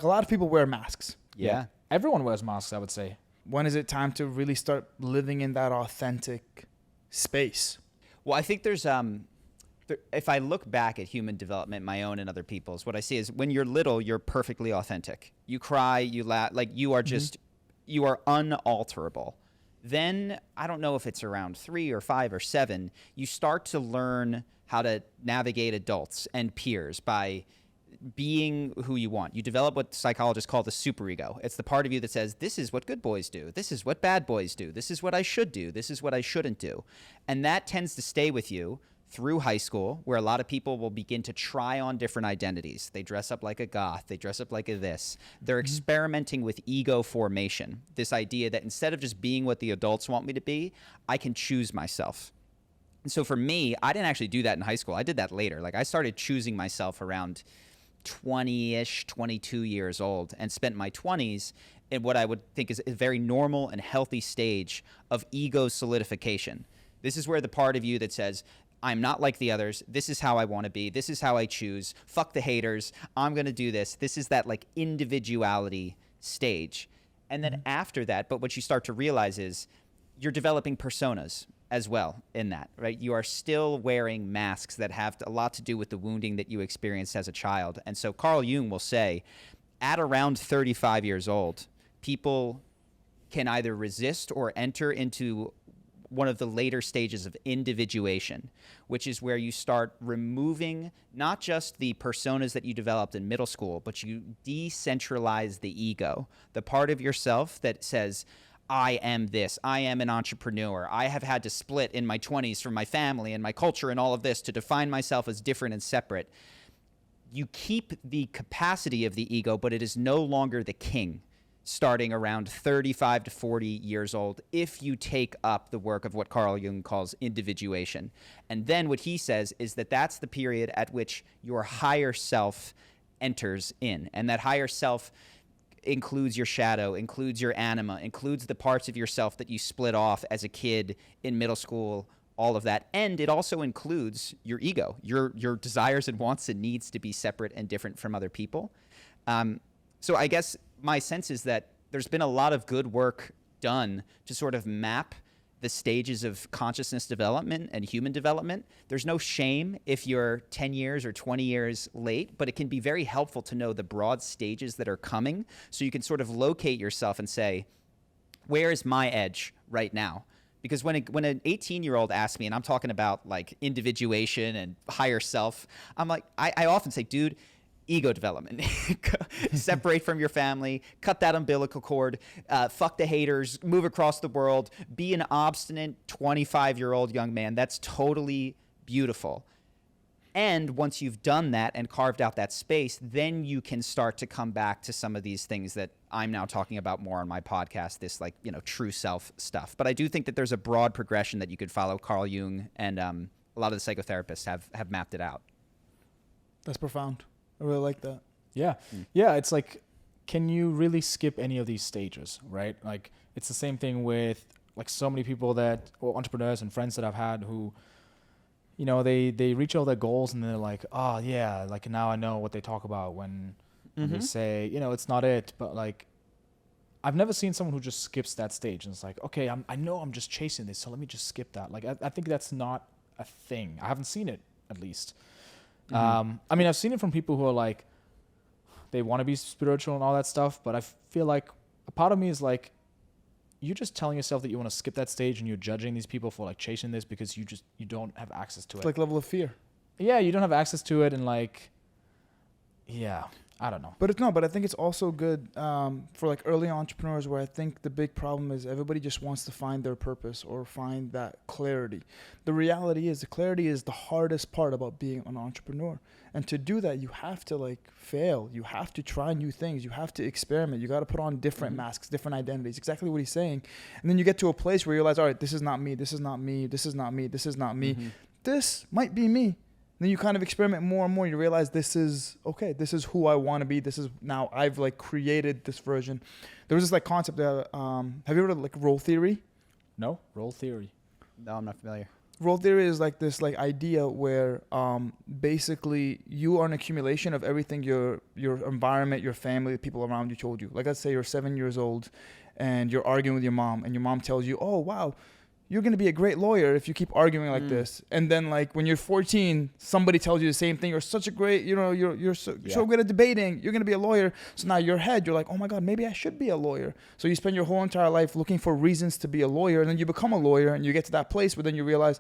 A lot of people wear masks. Yeah. Everyone wears masks, I would say. When is it time to really start living in that authentic space? Well, I think there's if I look back at human development, my own and other people's, what I see is when you're little, you're perfectly authentic. You cry, you laugh, like you are just, you are unalterable. Then, I don't know if it's around 3 or 5 or 7, you start to learn how to navigate adults and peers by being who you want. You develop what psychologists call the superego. It's the part of you that says, this is what good boys do. This is what bad boys do. This is what I should do. This is what I shouldn't do. And that tends to stay with you through high school, where a lot of people will begin to try on different identities. They dress up like a goth. They dress up like a this. They're experimenting with ego formation, this idea that instead of just being what the adults want me to be, I can choose myself. And so for me, I didn't actually do that in high school. I did that later. Like I started choosing myself around 20-ish, 22 years old, and spent my 20s in what I would think is a very normal and healthy stage of ego solidification. This is where the part of you that says, I'm not like the others. This is how I want to be. This is how I choose. Fuck the haters. I'm going to do this. This is that like individuality stage. And then after that, but what you start to realize is you're developing personas as well in that, right? You are still wearing masks that have a lot to do with the wounding that you experienced as a child. And so Carl Jung will say at around 35 years old, people can either resist or enter into one of the later stages of individuation, which is where you start removing not just the personas that you developed in middle school, but you decentralize the ego, the part of yourself that says, I am this, I am an entrepreneur, I have had to split in my 20s from my family and my culture and all of this to define myself as different and separate. You keep the capacity of the ego, but it is no longer the king, starting around 35 to 40 years old, if you take up the work of what Carl Jung calls individuation. And then what he says is that that's the period at which your higher self enters in. And that higher self includes your shadow, includes your anima, includes the parts of yourself that you split off as a kid in middle school, all of that. And it also includes your ego, your desires and wants and needs to be separate and different from other people. So I guess my sense is that there's been a lot of good work done to sort of map the stages of consciousness development and human development. There's no shame if you're 10 years or 20 years late, but it can be very helpful to know the broad stages that are coming so you can sort of locate yourself and say, where is my edge right now? Because when an 18-year-old asks me, and I'm talking about like individuation and higher self, I'm like, I often say, dude, ego development. Separate from your family, cut that umbilical cord, fuck the haters, move across the world, be an obstinate 25-year-old young man. That's totally beautiful. And once you've done that and carved out that space, then you can start to come back to some of these things that I'm now talking about more on my podcast, this like, true self stuff. But I do think that there's a broad progression that you could follow. Carl Jung and a lot of the psychotherapists have mapped it out. That's profound. I really like that. Yeah. Yeah, it's like, can you really skip any of these stages, right? Like, it's the same thing with, like, so many people or entrepreneurs and friends that I've had who, they reach all their goals and they're like, oh, yeah, like, now I know what they talk about when they say, it's not it. But, like, I've never seen someone who just skips that stage and it's like, okay, I know I'm just chasing this, so let me just skip that. Like, I think that's not a thing. I haven't seen it, at least. I mean, I've seen it from people who are like, they want to be spiritual and all that stuff, but I feel like a part of me is like, you're just telling yourself that you want to skip that stage and you're judging these people for like chasing this because you don't have access to it. It's like level of fear. Yeah, you don't have access to it, and like, yeah, I don't know. But I think it's also good for like early entrepreneurs, where I think the big problem is everybody just wants to find their purpose or find that clarity. The reality is the clarity is the hardest part about being an entrepreneur. And to do that, you have to like fail. You have to try new things. You have to experiment. You got to put on different masks, different identities. Exactly what he's saying. And then you get to a place where you realize, all right, this is not me. This is not me. This is not me. This is not me. This might be me. Then you kind of experiment more and more. You realize this is okay. This is who I want to be. This is now I've like created this version. There was this like concept that have you heard of like role theory? No, role theory. No, I'm not familiar. role theory is like this like idea where basically you are an accumulation of everything your environment, your family, the people around you told you. Like let's say you're 7 years old and you're arguing with your mom, and your mom tells you, oh wow, you're going to be a great lawyer if you keep arguing like this. And then like when you're 14, somebody tells you the same thing. You're such a great, you're so good at debating. You're going to be a lawyer. So now your head, you're like, oh my God, maybe I should be a lawyer. So you spend your whole entire life looking for reasons to be a lawyer. And then you become a lawyer and you get to that place where then you realize,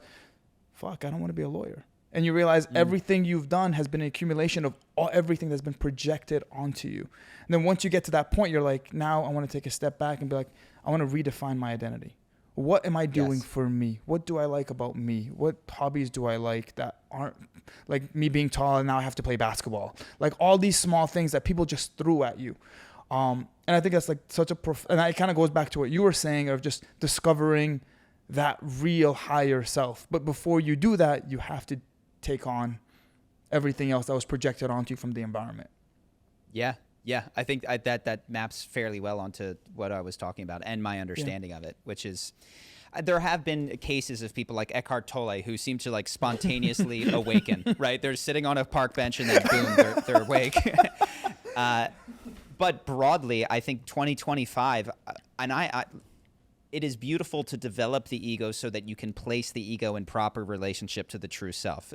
fuck, I don't want to be a lawyer. And you realize everything you've done has been an accumulation of everything that's been projected onto you. And then once you get to that point, you're like, now I want to take a step back and be like, I want to redefine my identity. What am I doing for me? What do I like about me? What hobbies do I like that aren't like me being tall and now I have to play basketball? Like all these small things that people just threw at you. And I think that's like such a, and it kind of goes back to what you were saying of just discovering that real higher self. But before you do that, you have to take on everything else that was projected onto you from the environment. Yeah. Yeah, I think that maps fairly well onto what I was talking about and my understanding of it, which is there have been cases of people like Eckhart Tolle who seem to like spontaneously awaken, right? They're sitting on a park bench and then boom, they're awake. But broadly, I think 2025, and it is beautiful to develop the ego so that you can place the ego in proper relationship to the true self.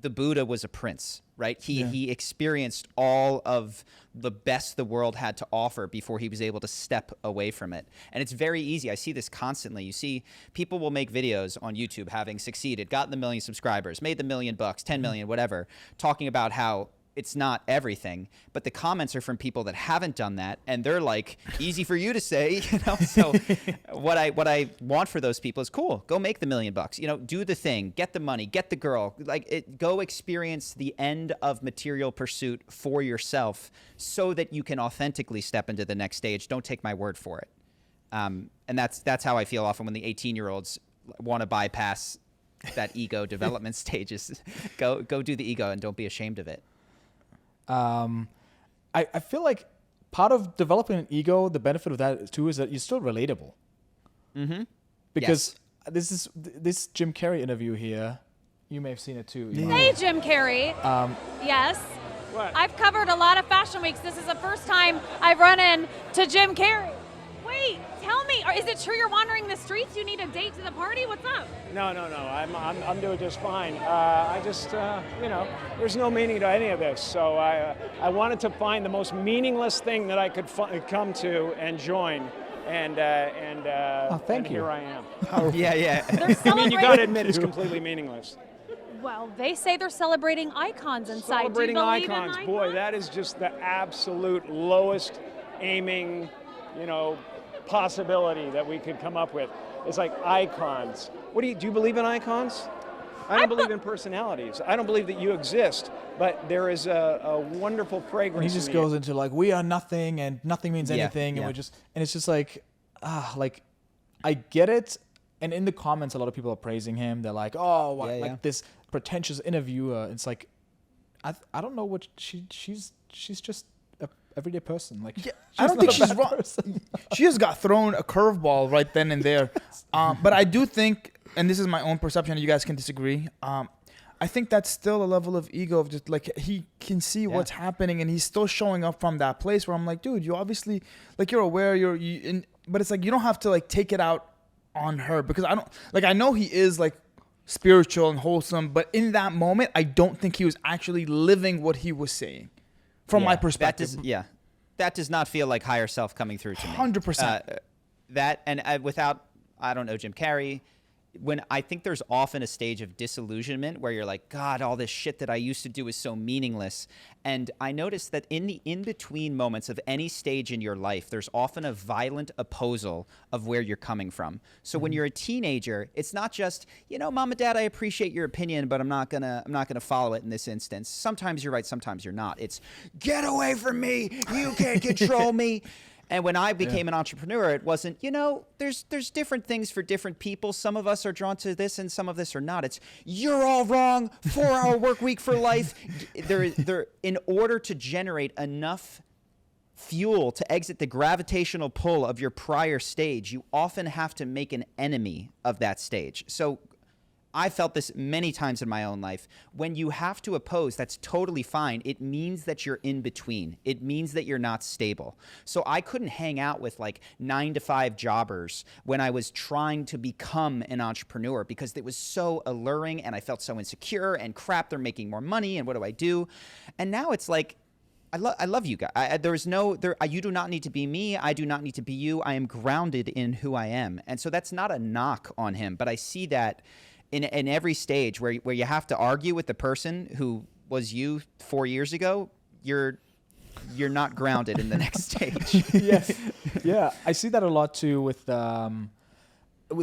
The Buddha was a prince, right? He experienced all of the best the world had to offer before he was able to step away from it. And it's very easy. I see this constantly. You see people will make videos on YouTube having succeeded, gotten the 1 million subscribers, made the $1 million, 10 million, whatever, talking about how it's not everything, but the comments are from people that haven't done that, and they're like, easy for you to say, you know. So what I want for those people is cool. Go make the $1 million, you know, do the thing, get the money, get the girl, go experience the end of material pursuit for yourself so that you can authentically step into the next stage. Don't take my word for it. And that's how I feel often when the 18-year-olds want to bypass that ego development stages. Go do the ego and don't be ashamed of it. I feel like part of developing an ego, the benefit of that too is that you're still relatable. Mm-hmm. Because this Jim Carrey interview here, you may have seen it too. Hey, Jim Carrey. Yes. What? I've covered a lot of fashion weeks. This is the first time I've run into Jim Carrey. Wait, tell me, is it true you're wandering the streets? You need a date to the party? What's up? No. I'm doing just fine. I just, there's no meaning to any of this. So I wanted to find the most meaningless thing that I could come to and join. And thank you. Here I am. Yeah. They're I mean, you got to admit, it's completely meaningless. Well, they say they're celebrating icons inside. Celebrating Do you believe icons. in Boy, that is just the absolute lowest aiming, possibility that we could come up with. It's like icons. Do you believe in icons? I don't believe in personalities. I don't believe that you exist, but there is a wonderful fragrance. And he just goes into like, we are nothing and nothing means anything. And it's just like, I get it. And in the comments, a lot of people are praising him. They're like, this pretentious interviewer. It's like, I don't know what she's just a everyday person. Like, I don't think she's wrong. She just got thrown a curveball right then and there. But I do think, and this is my own perception, you guys can disagree. I think that's still a level of ego of just like he can see what's happening and he's still showing up from that place where I'm like, dude, you obviously like you're aware but it's like you don't have to like take it out on her because I know he is like spiritual and wholesome, but in that moment I don't think he was actually living what he was saying from my perspective. That does not feel like higher self coming through to me. 100%. That and without, I don't know Jim Carrey, when I think there's often a stage of disillusionment where you're like, God, all this shit that I used to do is so meaningless. And I noticed that in the in-between moments of any stage in your life, there's often a violent opposal of where you're coming from. So when you're a teenager, it's not just, Mom and Dad, I appreciate your opinion, but I'm not gonna follow it in this instance. Sometimes you're right, sometimes you're not. It's get away from me, you can't control me. And when I became an entrepreneur, it wasn't, there's different things for different people. Some of us are drawn to this and some of this are not. It's, you're all wrong, 4-hour work week for life. In order to generate enough fuel to exit the gravitational pull of your prior stage, you often have to make an enemy of that stage. So I felt this many times in my own life. When you have to oppose, that's totally fine. It means that you're in between. It means that you're not stable. So I couldn't hang out with like 9-to-5 jobbers when I was trying to become an entrepreneur because it was so alluring and I felt so insecure and crap, they're making more money and what do I do? And now it's like, I love you guys. You do not need to be me. I do not need to be you. I am grounded in who I am. And so that's not a knock on him, but I see that in every stage where you have to argue with the person who was you 4 years ago, you're not grounded in the next stage. Yeah. I see that a lot too with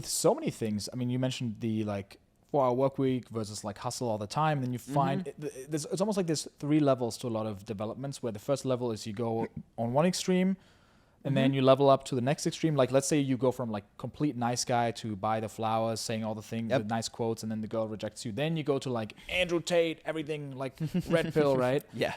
so many things. I mean, you mentioned the like 4-hour work week versus like hustle all the time. Then you find it's almost like there's 3 levels to a lot of developments, where the first level is you go on one extreme, and then you level up to the next extreme. Like, let's say you go from like complete nice guy to buy the flowers, saying all the things, the nice quotes, and then the girl rejects you. Then you go to like Andrew Tate, everything like red pill, right? Yeah.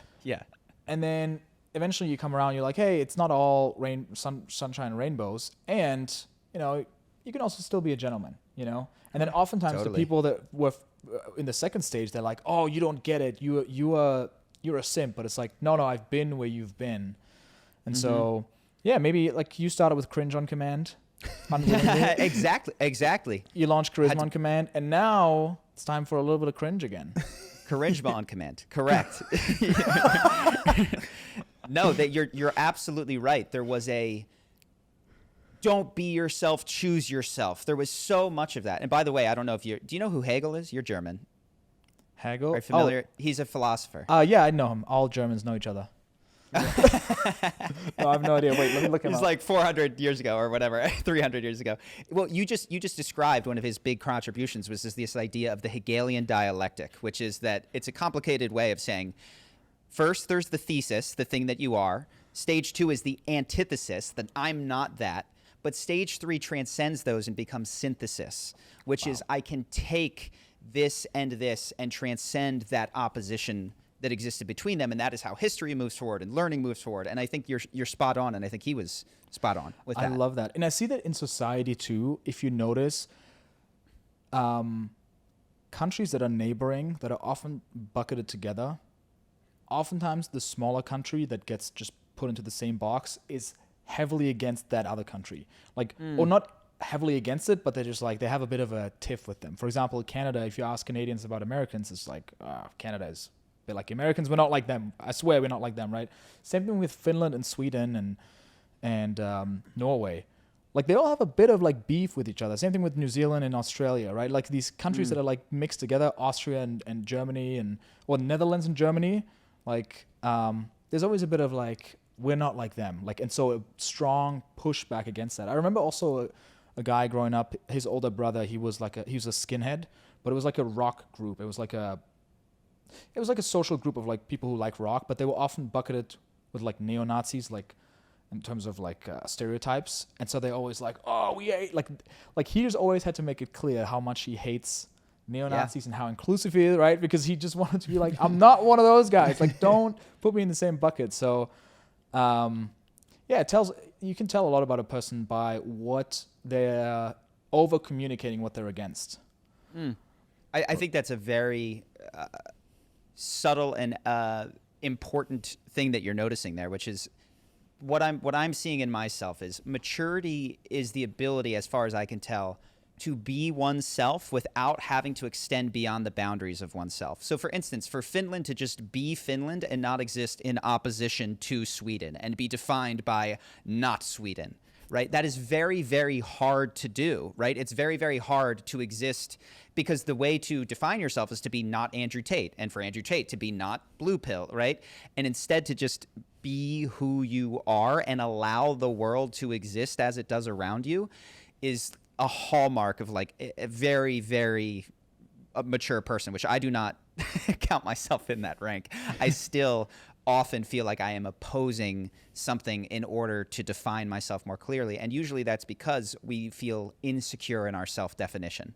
And then eventually you come around, you're like, hey, it's not all sunshine and rainbows. And, you know, you can also still be a gentleman, you know? And then oftentimes the people that were in the second stage, they're like, oh, you don't get it. You're a simp. But it's like, no, I've been where you've been. And so... yeah, maybe like you started with cringe on command. Exactly. You launched charisma on command, and now it's time for a little bit of cringe again. Charisma on command. Correct. No, that you're absolutely right. There was a don't be yourself, choose yourself. There was so much of that. And by the way, I don't know if do you know who Hegel is? You're German. Hegel? Are you familiar? He's a philosopher. Yeah, I know him. All Germans know each other. No, I have no idea. Wait, let me look him up. It's like 400 years ago or whatever, 300 years ago. Well, you just described one of his big contributions was this idea of the Hegelian dialectic, which is that it's a complicated way of saying, first there's the thesis, the thing that you are. Stage 2 is the antithesis, that I'm not that. But stage 3 transcends those and becomes synthesis, which is I can take this and transcend that opposition that existed between them, and that is how history moves forward and learning moves forward. And I think you're spot on, and I think he was spot on with that. I love that. And I see that in society too. If you notice, countries that are neighboring, that are often bucketed together, oftentimes the smaller country that gets just put into the same box is heavily against that other country. Like, or not heavily against it, but they're just like, they have a bit of a tiff with them. For example, Canada, if you ask Canadians about Americans, it's like, Canada is... they're like Americans, we're not like them. I swear we're not like them, right? Same thing with Finland and Sweden and Norway. Like, they all have a bit of like beef with each other. Same thing with New Zealand and Australia, right? Like these countries that are like mixed together, Austria and Germany or Netherlands and Germany. Like, there's always a bit of like, we're not like them. Like, and so a strong pushback against that. I remember also a guy growing up, his older brother, he was a skinhead, but it was like a rock group. It was like a social group of like people who like rock, but they were often bucketed with like neo-Nazis, like in terms of like stereotypes. And so they always like, oh, we hate, like he just always had to make it clear how much he hates neo-Nazis and how inclusive he is, right? Because he just wanted to be like, I'm not one of those guys. Like, don't put me in the same bucket. So, you can tell a lot about a person by what they're over communicating what they're against. I think that's a very subtle and important thing that you're noticing there, which is what I'm seeing in myself is maturity is the ability, as far as I can tell, to be oneself without having to extend beyond the boundaries of oneself. So for instance, for Finland to just be Finland and not exist in opposition to Sweden and be defined by not Sweden, right? That is very, very hard to do, right? It's very, very hard to exist because the way to define yourself is to be not Andrew Tate, and for Andrew Tate to be not Blue Pill, right? And instead to just be who you are and allow the world to exist as it does around you is a hallmark of like a very, very mature person, which I do not count myself in that rank. I still often feel like I am opposing something in order to define myself more clearly. And usually that's because we feel insecure in our self-definition.